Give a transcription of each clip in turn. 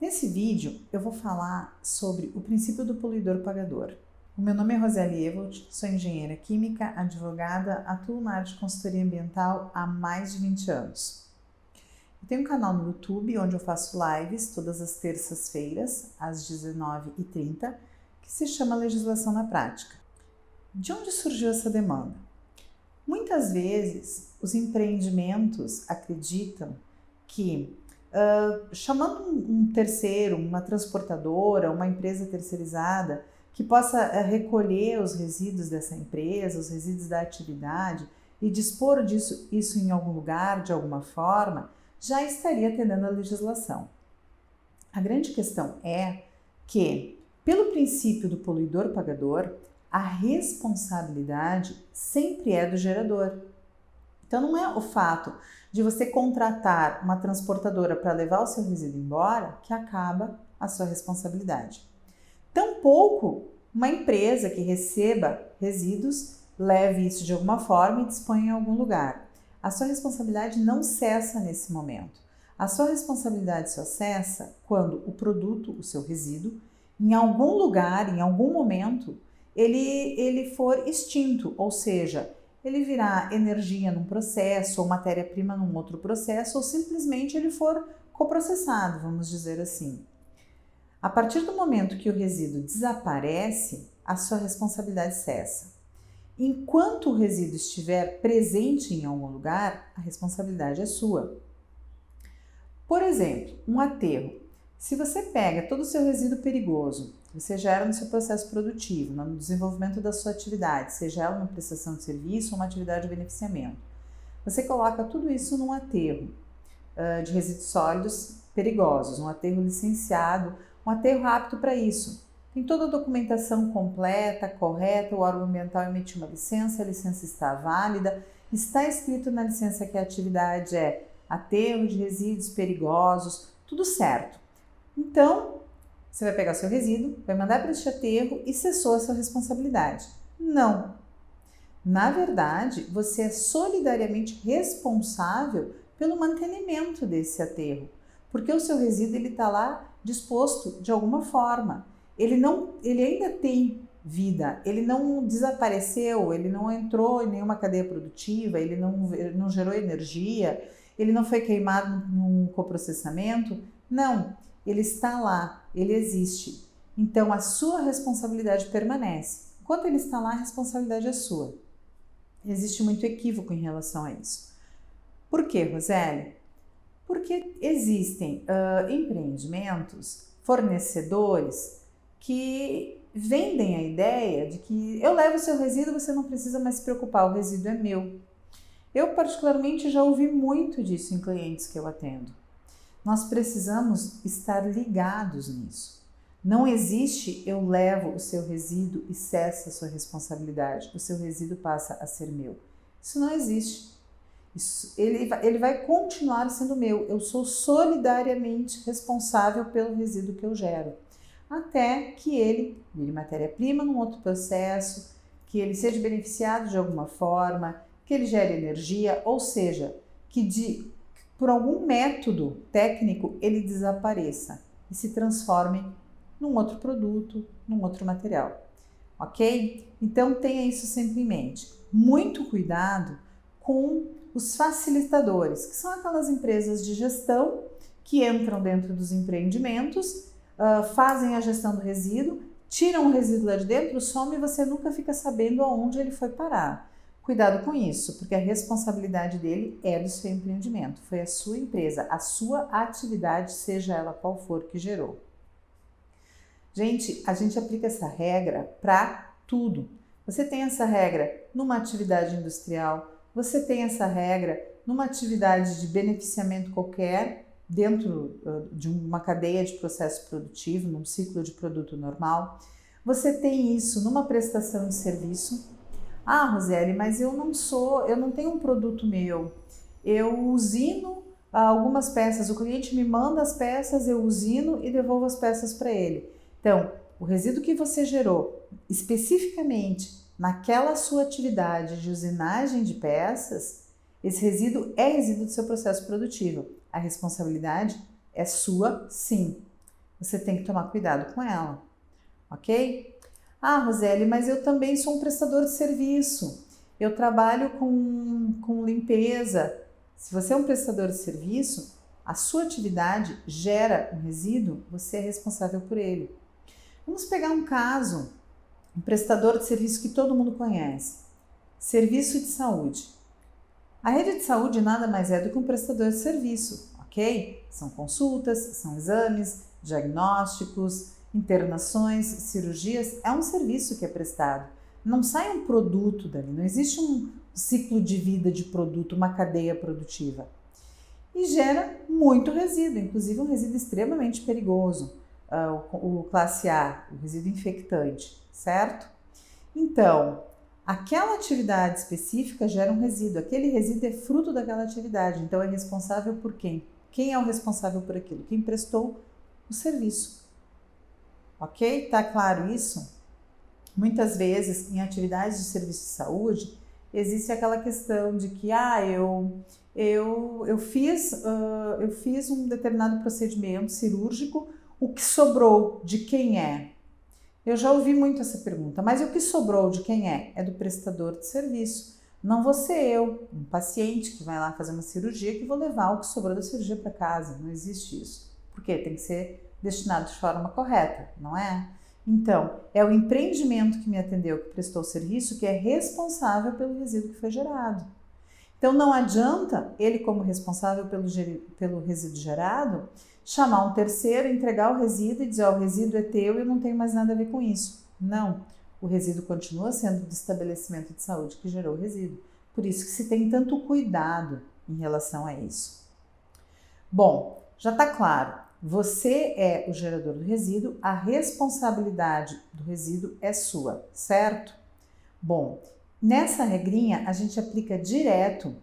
Nesse vídeo eu vou falar sobre o princípio do poluidor-pagador. O meu nome é Roseli Evolt, sou engenheira química, advogada, atuo na área de consultoria ambiental há mais de 20 anos. Eu tenho um canal no YouTube onde eu faço lives todas as terças-feiras, às 19h30, que se chama Legislação na Prática. De onde surgiu essa demanda? Muitas vezes os empreendimentos acreditam que chamando um terceiro, uma transportadora, uma empresa terceirizada que possa recolher os resíduos dessa empresa, os resíduos da atividade e dispor isso em algum lugar, de alguma forma, já estaria atendendo à legislação. A grande questão é que, pelo princípio do poluidor-pagador, a responsabilidade sempre é do gerador. Então não é o fato de você contratar uma transportadora para levar o seu resíduo embora que acaba a sua responsabilidade. Tampouco uma empresa que receba resíduos leve isso de alguma forma e disponha em algum lugar. A sua responsabilidade não cessa nesse momento. A sua responsabilidade só cessa quando o produto, o seu resíduo, em algum lugar, em algum momento, ele for extinto, ou seja, ele virar energia num processo ou matéria-prima num outro processo ou simplesmente ele for coprocessado, vamos dizer assim. A partir do momento que o resíduo desaparece, a sua responsabilidade cessa. Enquanto o resíduo estiver presente em algum lugar, a responsabilidade é sua. Por exemplo, um aterro. Se você pega todo o seu resíduo perigoso, você gera no seu processo produtivo, no desenvolvimento da sua atividade, seja ela uma prestação de serviço ou uma atividade de beneficiamento, você coloca tudo isso num aterro de resíduos sólidos perigosos, um aterro licenciado, um aterro apto para isso. Tem toda a documentação completa, correta, o órgão ambiental emitiu uma licença, a licença está válida, está escrito na licença que a atividade é aterro de resíduos perigosos, tudo certo. Então, você vai pegar seu resíduo, vai mandar para este aterro e cessou a sua responsabilidade. Não. Na verdade, você é solidariamente responsável pelo mantenimento desse aterro, porque o seu resíduo está lá disposto de alguma forma. Ele ainda tem vida, ele não desapareceu, ele não entrou em nenhuma cadeia produtiva, ele não gerou energia, ele não foi queimado num coprocessamento. Não. Ele está lá, ele existe. Então, a sua responsabilidade permanece. Enquanto ele está lá, a responsabilidade é sua. Existe muito equívoco em relação a isso. Por quê, Roseli? Porque existem empreendimentos, fornecedores, que vendem a ideia de que eu levo o seu resíduo, você não precisa mais se preocupar, o resíduo é meu. Eu, particularmente, já ouvi muito disso em clientes que eu atendo. Nós precisamos estar ligados nisso. Não existe eu levo o seu resíduo e cessa a sua responsabilidade, o seu resíduo passa a ser meu. Isso não existe. Ele vai continuar sendo meu. Eu sou solidariamente responsável pelo resíduo que eu gero. Até que ele vire matéria-prima num outro processo, que ele seja beneficiado de alguma forma, que ele gere energia, ou seja, que por algum método técnico ele desapareça e se transforme num outro produto, num outro material, ok? Então tenha isso sempre em mente. Muito cuidado com os facilitadores, que são aquelas empresas de gestão que entram dentro dos empreendimentos, fazem a gestão do resíduo, tiram o resíduo lá de dentro, some e você nunca fica sabendo aonde ele foi parar. Cuidado com isso, porque a responsabilidade dele é do seu empreendimento, foi a sua empresa, a sua atividade, seja ela qual for que gerou. Gente, a gente aplica essa regra para tudo. Você tem essa regra numa atividade industrial, você tem essa regra numa atividade de beneficiamento qualquer, dentro de uma cadeia de processo produtivo, num ciclo de produto normal. Você tem isso numa prestação de serviço. Ah, Roseli, mas eu não tenho um produto meu. Eu usino algumas peças, o cliente me manda as peças, eu usino e devolvo as peças para ele. Então, o resíduo que você gerou especificamente naquela sua atividade de usinagem de peças, esse resíduo é resíduo do seu processo produtivo. A responsabilidade é sua, sim. você tem que tomar cuidado com ela, ok? Ah, Roseli, mas eu também sou um prestador de serviço, eu trabalho com limpeza. Se você é um prestador de serviço, a sua atividade gera um resíduo, você é responsável por ele. Vamos pegar um caso, um prestador de serviço que todo mundo conhece, serviço de saúde. A rede de saúde nada mais é do que um prestador de serviço, ok? São consultas, são exames, diagnósticos, internações, cirurgias, é um serviço que é prestado. Não sai um produto dali, não existe um ciclo de vida de produto, uma cadeia produtiva. E gera muito resíduo, inclusive um resíduo extremamente perigoso, o classe A, o resíduo infectante, certo? Então, aquela atividade específica gera um resíduo, aquele resíduo é fruto daquela atividade, então é responsável por quem? Quem é o responsável por aquilo? Quem prestou o serviço. Ok? Tá claro isso? Muitas vezes, em atividades de serviço de saúde, existe aquela questão de que eu fiz um determinado procedimento cirúrgico, o que sobrou de quem é? Eu já ouvi muito essa pergunta, mas o que sobrou de quem é? É do prestador de serviço. Não vou ser eu, um paciente que vai lá fazer uma cirurgia, que vou levar o que sobrou da cirurgia para casa. Não existe isso. Por quê? Tem que ser destinado de forma correta, não é? Então, é o empreendimento que me atendeu, que prestou o serviço, que é responsável pelo resíduo que foi gerado. Então, não adianta ele, como responsável pelo resíduo gerado, chamar um terceiro, entregar o resíduo e dizer, o resíduo é teu e eu não tenho mais nada a ver com isso. Não, o resíduo continua sendo do estabelecimento de saúde que gerou o resíduo. Por isso que se tem tanto cuidado em relação a isso. Bom, já está claro. Você é o gerador do resíduo, a responsabilidade do resíduo é sua, certo? Bom, nessa regrinha a gente aplica direto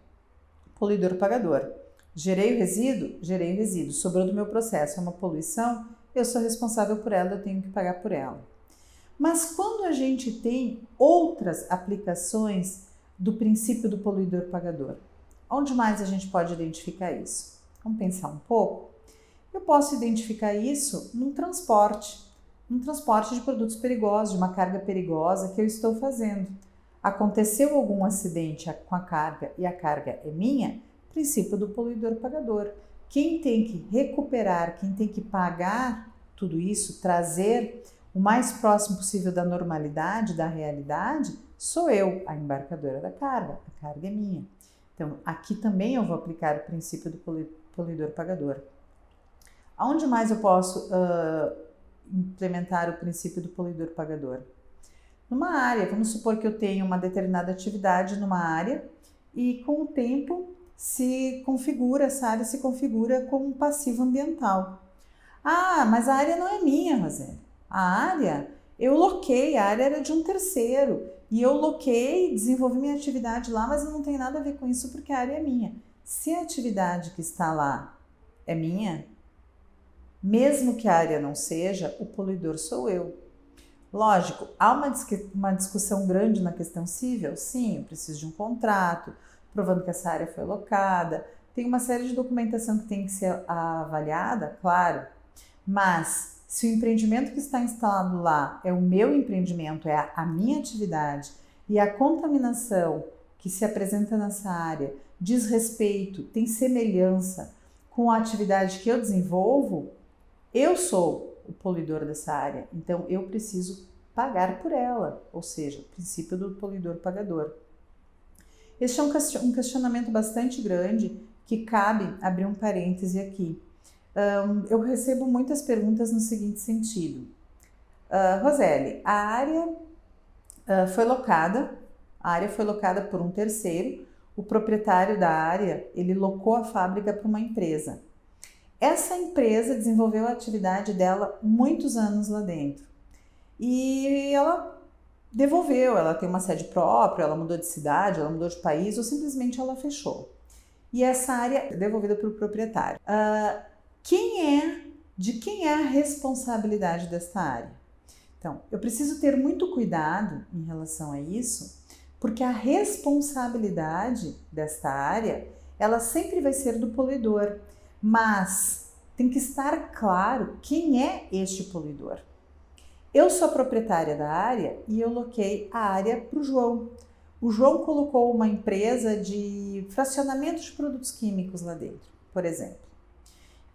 poluidor-pagador. Gerei o resíduo, sobrou do meu processo, é uma poluição, eu sou responsável por ela, eu tenho que pagar por ela. Mas quando a gente tem outras aplicações do princípio do poluidor-pagador, onde mais a gente pode identificar isso? Vamos pensar um pouco? Eu posso identificar isso num transporte de produtos perigosos, de uma carga perigosa que eu estou fazendo. Aconteceu algum acidente com a carga e a carga é minha, princípio do poluidor-pagador. Quem tem que recuperar, quem tem que pagar tudo isso, trazer o mais próximo possível da normalidade, da realidade, sou eu, a embarcadora da carga. A carga é minha. Então, aqui também eu vou aplicar o princípio do poluidor-pagador. Aonde mais eu posso implementar o princípio do poluidor-pagador? Numa área, vamos supor que eu tenho uma determinada atividade numa área e com o tempo essa área se configura como um passivo ambiental. Ah, mas a área não é minha, Roseli. A área, eu loquei, a área era de um terceiro e eu loquei, desenvolvi minha atividade lá, mas eu não tenho nada a ver com isso porque a área é minha. Se a atividade que está lá é minha, mesmo que a área não seja, o poluidor sou eu. Lógico, há uma discussão grande na questão civil? Sim, eu preciso de um contrato, provando que essa área foi locada. Tem uma série de documentação que tem que ser avaliada, claro, mas se o empreendimento que está instalado lá é o meu empreendimento, é a minha atividade, e a contaminação que se apresenta nessa área diz respeito, tem semelhança com a atividade que eu desenvolvo, eu sou o poluidor dessa área, então eu preciso pagar por ela, ou seja, o princípio do poluidor-pagador. Este é um questionamento bastante grande que cabe abrir um parêntese aqui. Eu recebo muitas perguntas no seguinte sentido. Roseli, a área foi locada por um terceiro, o proprietário da área, ele locou a fábrica para uma empresa. Essa empresa desenvolveu a atividade dela muitos anos lá dentro e ela devolveu, ela tem uma sede própria, ela mudou de cidade, ela mudou de país ou simplesmente ela fechou. E essa área é devolvida para o proprietário. De quem é a responsabilidade desta área? Então, eu preciso ter muito cuidado em relação a isso, porque a responsabilidade desta área, ela sempre vai ser do poluidor. Mas tem que estar claro quem é este poluidor. Eu sou a proprietária da área e eu loquei a área para o João. O João colocou uma empresa de fracionamento de produtos químicos lá dentro, por exemplo.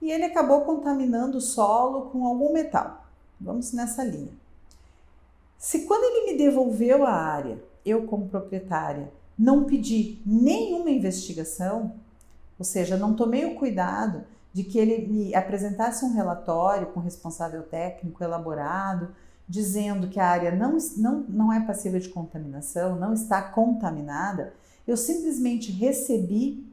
E ele acabou contaminando o solo com algum metal. Vamos nessa linha. Se quando ele me devolveu a área, eu como proprietária, não pedi nenhuma investigação, ou seja, não tomei o cuidado de que ele me apresentasse um relatório com responsável técnico elaborado, dizendo que a área não é passível de contaminação, não está contaminada, eu simplesmente recebi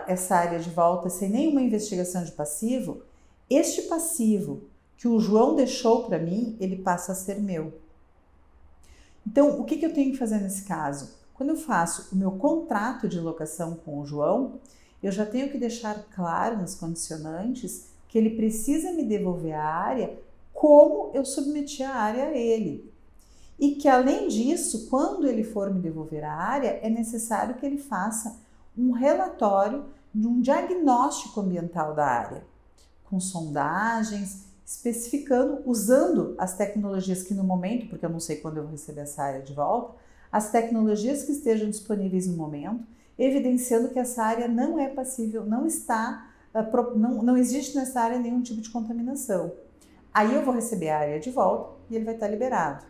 essa área de volta sem nenhuma investigação de passivo. Este passivo que o João deixou para mim, ele passa a ser meu. Então, o que eu tenho que fazer nesse caso? Quando eu faço o meu contrato de locação com o João, eu já tenho que deixar claro nos condicionantes que ele precisa me devolver a área como eu submeti a área a ele. E que, além disso, quando ele for me devolver a área, é necessário que ele faça um relatório de um diagnóstico ambiental da área, com sondagens, especificando, usando as tecnologias que no momento, porque eu não sei quando eu vou receber essa área de volta, as tecnologias que estejam disponíveis no momento, evidenciando que essa área não é passível, não existe nessa área nenhum tipo de contaminação. Aí eu vou receber a área de volta e ele vai estar liberado.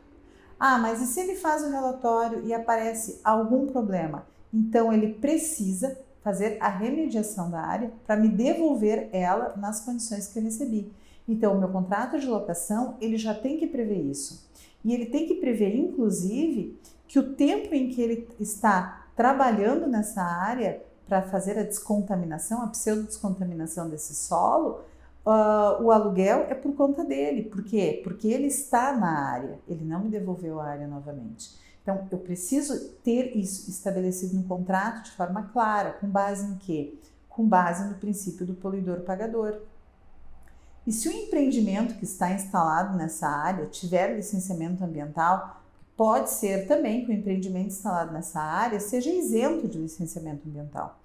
Ah, mas e se ele faz o relatório e aparece algum problema? Então ele precisa fazer a remediação da área para me devolver ela nas condições que eu recebi. Então o meu contrato de locação, ele já tem que prever isso. E ele tem que prever, inclusive, que o tempo em que ele está trabalhando nessa área para fazer a descontaminação, a pseudo-descontaminação desse solo, o aluguel é por conta dele. Por quê? Porque ele está na área, ele não me devolveu a área novamente. Então, eu preciso ter isso estabelecido no contrato de forma clara. Com base em quê? Com base no princípio do poluidor-pagador. E se o empreendimento que está instalado nessa área tiver licenciamento ambiental, pode ser também que o empreendimento instalado nessa área seja isento de licenciamento ambiental.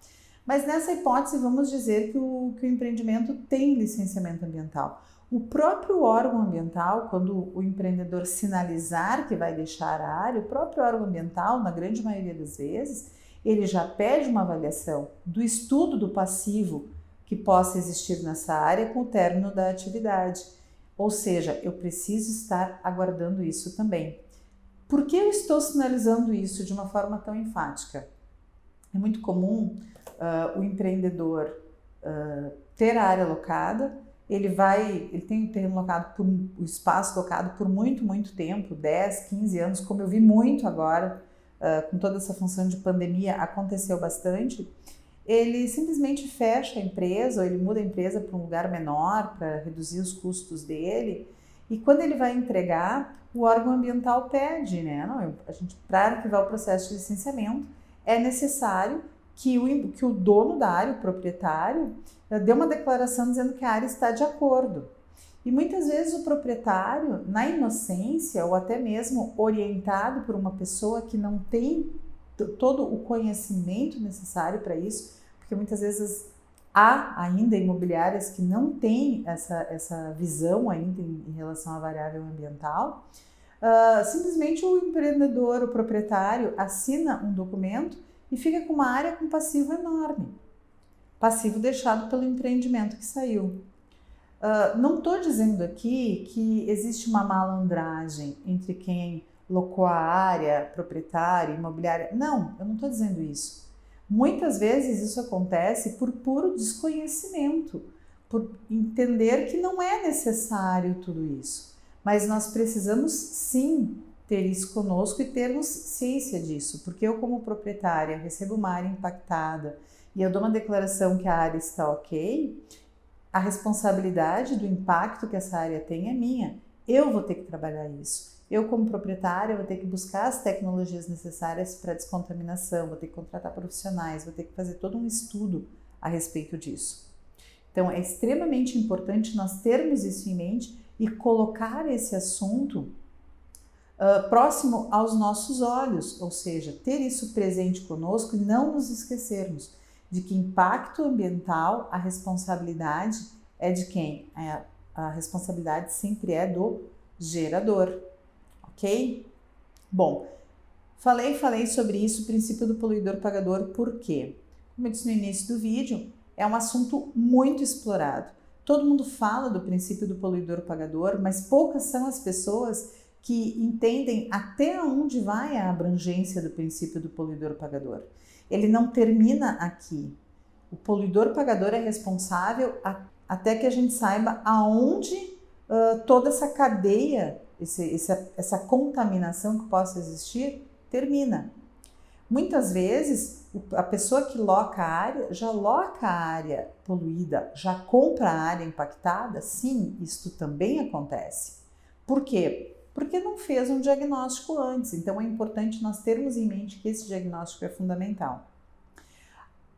Mas nessa hipótese, vamos dizer que o empreendimento tem licenciamento ambiental. O próprio órgão ambiental, quando o empreendedor sinalizar que vai deixar a área, o próprio órgão ambiental, na grande maioria das vezes, ele já pede uma avaliação do estudo do passivo que possa existir nessa área com o término da atividade. Ou seja, eu preciso estar aguardando isso também. Por que eu estou sinalizando isso de uma forma tão enfática? É muito comum o empreendedor ter a área locada, ele tem o terreno locado, o espaço locado por muito tempo, 10, 15 anos, como eu vi muito agora, com toda essa função de pandemia, aconteceu bastante. Ele simplesmente fecha a empresa, ou ele muda a empresa para um lugar menor, para reduzir os custos dele, e quando ele vai entregar, o órgão ambiental pede, né? Para arquivar o processo de licenciamento, é necessário que o dono da área, o proprietário, dê uma declaração dizendo que a área está de acordo. E muitas vezes o proprietário, na inocência, ou até mesmo orientado por uma pessoa que não tem todo o conhecimento necessário para isso, porque muitas vezes há ainda imobiliárias que não têm essa visão ainda em relação à variável ambiental, simplesmente o empreendedor, o proprietário, assina um documento e fica com uma área com passivo enorme. Passivo deixado pelo empreendimento que saiu. Não estou dizendo aqui que existe uma malandragem entre quem locou a área, proprietário, imobiliária. Não, eu não estou dizendo isso. Muitas vezes isso acontece por puro desconhecimento, por entender que não é necessário tudo isso. Mas nós precisamos sim ter isso conosco e termos ciência disso, porque eu como proprietária recebo uma área impactada e eu dou uma declaração que a área está ok, a responsabilidade do impacto que essa área tem é minha. Eu vou ter que trabalhar isso. Eu, como proprietária, vou ter que buscar as tecnologias necessárias para descontaminação, vou ter que contratar profissionais, vou ter que fazer todo um estudo a respeito disso. Então, é extremamente importante nós termos isso em mente e colocar esse assunto próximo aos nossos olhos, ou seja, ter isso presente conosco e não nos esquecermos de que impacto ambiental, a responsabilidade é de quem? A responsabilidade sempre é do gerador, ok? Bom, falei sobre isso, o princípio do poluidor-pagador, por quê? Como eu disse no início do vídeo, é um assunto muito explorado. Todo mundo fala do princípio do poluidor-pagador, mas poucas são as pessoas que entendem até onde vai a abrangência do princípio do poluidor-pagador. Ele não termina aqui. O poluidor-pagador é responsável até que a gente saiba aonde toda essa cadeia, essa contaminação que possa existir, termina. Muitas vezes, a pessoa que loca a área, já loca a área poluída, já compra a área impactada? Sim, isto também acontece. Por quê? Porque não fez um diagnóstico antes. Então, é importante nós termos em mente que esse diagnóstico é fundamental.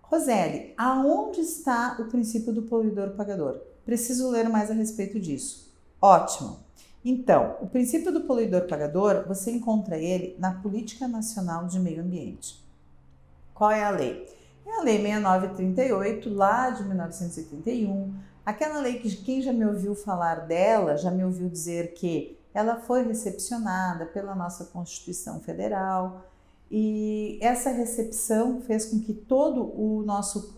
Roseli, aonde está o princípio do poluidor-pagador? Preciso ler mais a respeito disso. Ótimo! Então, o princípio do poluidor-pagador, você encontra ele na Política Nacional de Meio Ambiente. Qual é a lei? É a Lei 6938, lá de 1981. Aquela lei que quem já me ouviu falar dela, já me ouviu dizer que ela foi recepcionada pela nossa Constituição Federal, e essa recepção fez com que todo o nosso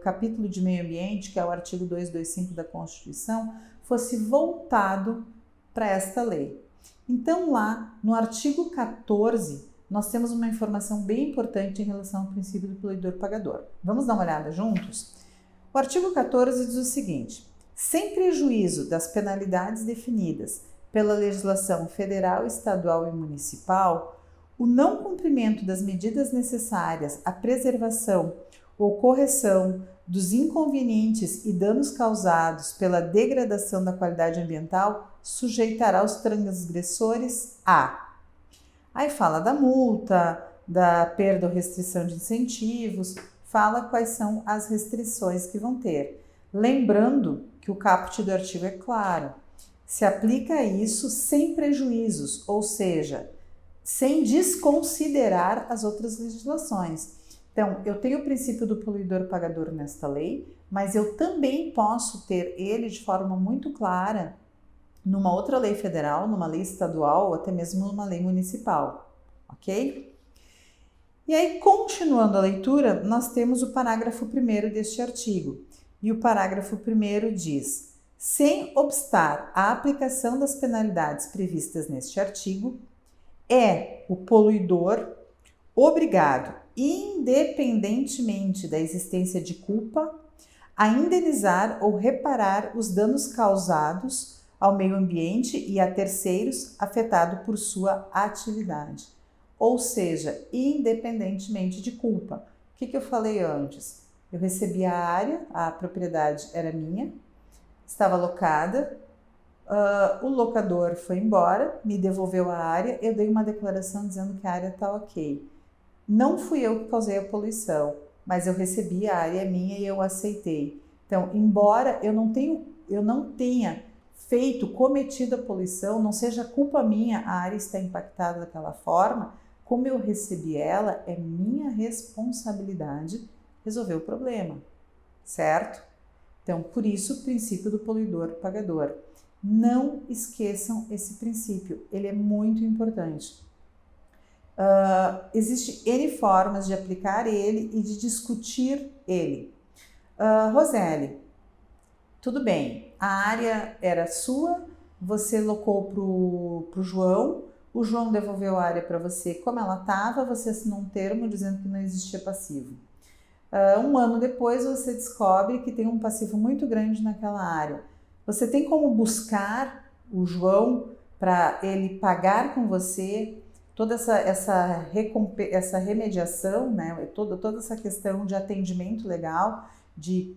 capítulo de meio ambiente, que é o artigo 225 da Constituição, fosse voltado para esta lei. Então, lá no artigo 14, nós temos uma informação bem importante em relação ao princípio do poluidor-pagador. Vamos dar uma olhada juntos? O artigo 14 diz o seguinte: sem prejuízo das penalidades definidas pela legislação federal, estadual e municipal, o não cumprimento das medidas necessárias à preservação ou correção dos inconvenientes e danos causados pela degradação da qualidade ambiental sujeitará os transgressores a... Aí fala da multa, da perda ou restrição de incentivos, fala quais são as restrições que vão ter. Lembrando que o caput do artigo é claro, se aplica isso sem prejuízos, ou seja, sem desconsiderar as outras legislações. Então, eu tenho o princípio do poluidor-pagador nesta lei, mas eu também posso ter ele de forma muito clara numa outra lei federal, numa lei estadual ou até mesmo numa lei municipal, ok? E aí, continuando a leitura, nós temos o parágrafo 1º deste artigo. E o parágrafo 1º diz: sem obstar a aplicação das penalidades previstas neste artigo, é o poluidor obrigado, independentemente da existência de culpa, a indenizar ou reparar os danos causados ao meio ambiente e a terceiros afetados por sua atividade. Ou seja, independentemente de culpa. O que eu falei antes? Eu recebi a área, a propriedade era minha, estava locada, o locador foi embora, me devolveu a área, eu dei uma declaração dizendo que a área está ok. Não fui eu que causei a poluição, mas eu recebi a área minha e eu aceitei. Então, embora eu não tenha cometido a poluição, não seja culpa minha a área estar impactada daquela forma, como eu recebi ela, é minha responsabilidade resolver o problema, certo? Então, por isso o princípio do poluidor-pagador. Não esqueçam esse princípio, ele é muito importante. Existem N formas de aplicar ele e de discutir ele. Roseli, tudo bem, a área era sua, você locou para o João, o João devolveu a área para você como ela estava, você assinou um termo dizendo que não existia passivo. Um ano depois você descobre que tem um passivo muito grande naquela área. Você tem como buscar o João para ele pagar com você toda essa remediação, né? toda essa questão de atendimento legal, de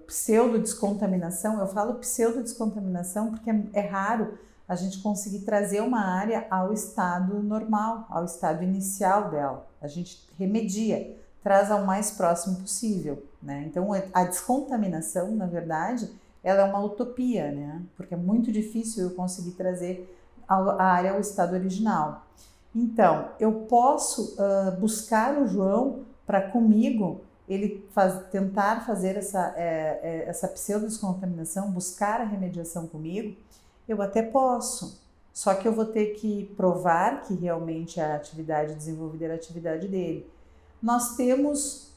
pseudo-descontaminação. Eu falo pseudo-descontaminação porque é raro a gente conseguir trazer uma área ao estado normal, ao estado inicial dela. A gente remedia, traz ao mais próximo possível, né? Então, a descontaminação, na verdade, ela é uma utopia, né? Porque é muito difícil eu conseguir trazer a área ao estado original. Então, eu posso buscar o João para comigo ele tentar fazer essa pseudo-descontaminação, buscar a remediação comigo, eu até posso, só que eu vou ter que provar que realmente a atividade desenvolvida era a atividade dele. Nós temos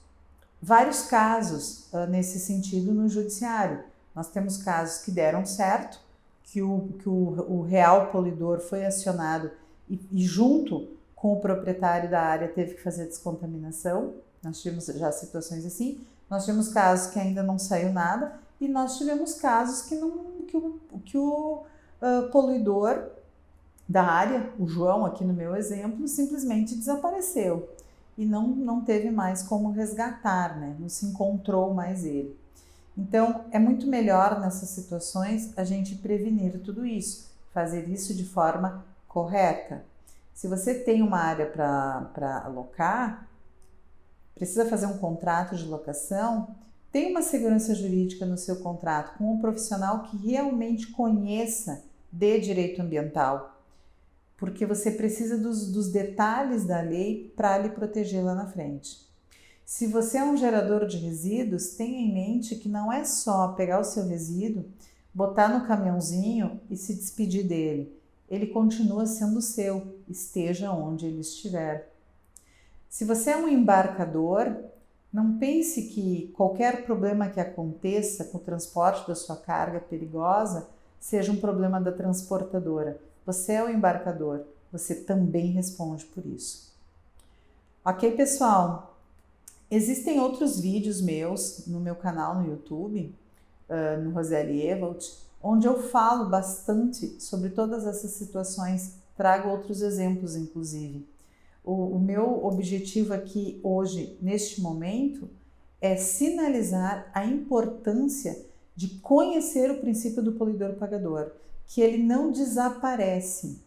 vários casos nesse sentido no judiciário. Nós temos casos que deram certo, que o real polidor foi acionado e junto com o proprietário da área teve que fazer a descontaminação. Nós tivemos já situações assim. Nós tivemos casos que ainda não saiu nada e nós tivemos casos que o poluidor da área, o João aqui no meu exemplo, simplesmente desapareceu e não teve mais como resgatar, né? Não se encontrou mais ele. Então, é muito melhor nessas situações a gente prevenir tudo isso, fazer isso de forma correta. Se você tem uma área para alocar, precisa fazer um contrato de locação, tem uma segurança jurídica no seu contrato com um profissional que realmente conheça de direito ambiental, porque você precisa dos detalhes da lei para lhe proteger lá na frente. Se você é um gerador de resíduos, tenha em mente que não é só pegar o seu resíduo, botar no caminhãozinho e se despedir dele. Ele continua sendo seu, esteja onde ele estiver. Se você é um embarcador, não pense que qualquer problema que aconteça com o transporte da sua carga perigosa seja um problema da transportadora. Você é o embarcador, você também responde por isso. Ok, pessoal? Existem outros vídeos meus no meu canal no YouTube, no Roseli Ewald, onde eu falo bastante sobre todas essas situações, trago outros exemplos, inclusive. O meu objetivo aqui hoje, neste momento, é sinalizar a importância de conhecer o princípio do poluidor pagador, que ele não desaparece,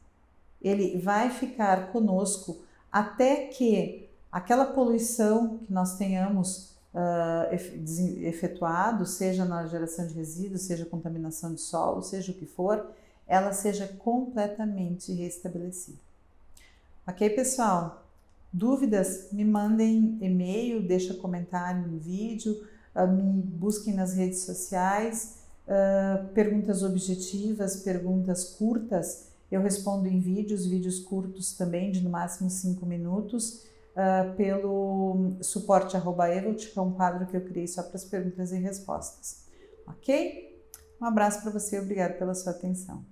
ele vai ficar conosco até que aquela poluição que nós tenhamos efetuado, seja na geração de resíduos, seja contaminação de solo, seja o que for, ela seja completamente restabelecida. Ok, pessoal? Dúvidas? Me mandem e-mail, deixa comentário no vídeo, me busquem nas redes sociais, perguntas objetivas, perguntas curtas, eu respondo em vídeos curtos também, de no máximo 5 minutos, pelo suporte@ewald, que é um quadro que eu criei só para as perguntas e respostas. Ok? Um abraço para você e obrigado pela sua atenção.